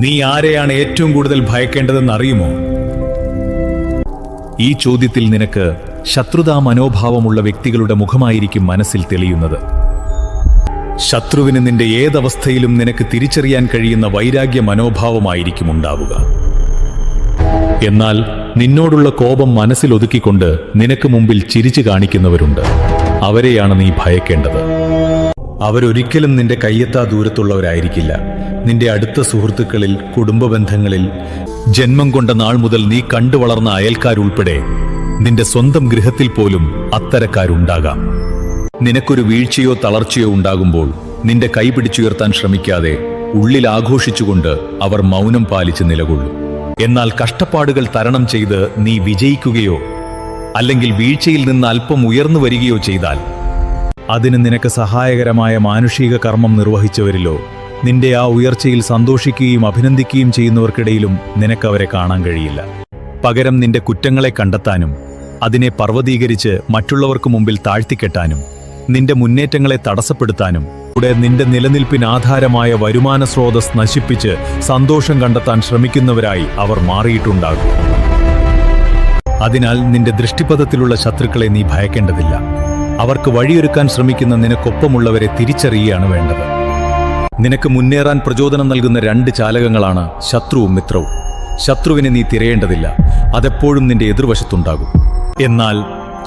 നീ ആരെയാണ് ഏറ്റവും കൂടുതൽ ഭയക്കേണ്ടതെന്ന് അറിയുമോ? ഈ ചോദ്യത്തിൽ നിനക്ക് ശത്രുതാ മനോഭാവമുള്ള വ്യക്തികളുടെ മുഖമായിരിക്കും മനസ്സിൽ തെളിയുന്നത്. ശത്രുവിന് നിന്റെ ഏതവസ്ഥയിലും നിനക്ക് തിരിച്ചറിയാൻ കഴിയുന്ന വൈരാഗ്യ മനോഭാവമായിരിക്കും ഉണ്ടാവുക. എന്നാൽ നിന്നോടുള്ള കോപം മനസ്സിൽ ഒതുക്കിക്കൊണ്ട് നിനക്ക് മുമ്പിൽ ചിരിച്ചു കാണിക്കുന്നവരുണ്ട്. അവരെയാണ് നീ ഭയക്കേണ്ടത്. അവരൊരിക്കലും നിന്റെ കയ്യെത്താ ദൂരത്തുള്ളവരായിരിക്കില്ല. നിന്റെ അടുത്ത സുഹൃത്തുക്കളിൽ, കുടുംബ ബന്ധങ്ങളിൽ, ജന്മം കൊണ്ട നാൾ മുതൽ നീ കണ്ടു വളർന്ന അയൽക്കാരുൾപ്പെടെ നിന്റെ സ്വന്തം ഗൃഹത്തിൽ പോലും അത്തരക്കാരുണ്ടാകാം. നിനക്കൊരു വീഴ്ചയോ തളർച്ചയോ ഉണ്ടാകുമ്പോൾ നിന്റെ കൈ പിടിച്ചുയർത്താൻ ശ്രമിക്കാതെ ഉള്ളിൽ ആഘോഷിച്ചുകൊണ്ട് അവർ മൗനം പാലിച്ച് നിലകൊള്ളും. എന്നാൽ കഷ്ടപ്പാടുകൾ തരണം ചെയ്ത് നീ വിജയിക്കുകയോ അല്ലെങ്കിൽ വീഴ്ചയിൽ നിന്ന് അല്പം ഉയർന്നു വരികയോ ചെയ്താൽ അതിന് നിനക്ക് സഹായകരമായ മാനുഷിക കർമ്മം നിർവഹിച്ചവരിലോ നിന്റെ ആ ഉയർച്ചയിൽ സന്തോഷിക്കുകയും അഭിനന്ദിക്കുകയും ചെയ്യുന്നവർക്കിടയിലും നിനക്കവരെ കാണാൻ കഴിയില്ല. പകരം നിന്റെ കുറ്റങ്ങളെ കണ്ടെത്താനും അതിനെ പർവ്വതീകരിച്ച് മറ്റുള്ളവർക്ക് മുമ്പിൽ താഴ്ത്തിക്കെട്ടാനും നിന്റെ മുന്നേറ്റങ്ങളെ തടസ്സപ്പെടുത്താനും കൂടെ നിന്റെ നിലനിൽപ്പിന് ആധാരമായ വരുമാന സ്രോതസ് നശിപ്പിച്ച് സന്തോഷം കണ്ടെത്താൻ ശ്രമിക്കുന്നവരായി അവർ മാറിയിട്ടുണ്ടാകും. അതിനാൽ നിന്റെ ദൃഷ്ടിപഥത്തിലുള്ള ശത്രുക്കളെ നീ ഭയക്കേണ്ടതില്ല. അവർക്ക് വഴിയൊരുക്കാൻ ശ്രമിക്കുന്ന നിനക്കൊപ്പമുള്ളവരെ തിരിച്ചറിയുകയാണ് വേണ്ടത്. നിനക്ക് മുന്നേറാൻ പ്രചോദനം നൽകുന്ന രണ്ട് ചാലകങ്ങളാണ് ശത്രുവും മിത്രവും. ശത്രുവിനെ നീ തിരയേണ്ടതില്ല, അതെപ്പോഴും നിന്റെ എതിർവശത്തുണ്ടാകും. എന്നാൽ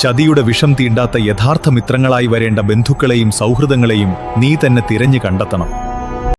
ചതിയുടെ വിഷം തീണ്ടാത്ത യഥാർത്ഥ മിത്രങ്ങളായി വരേണ്ട ബന്ധുക്കളെയും സൗഹൃദങ്ങളെയും നീ തന്നെ തിരഞ്ഞു കണ്ടെത്തണം.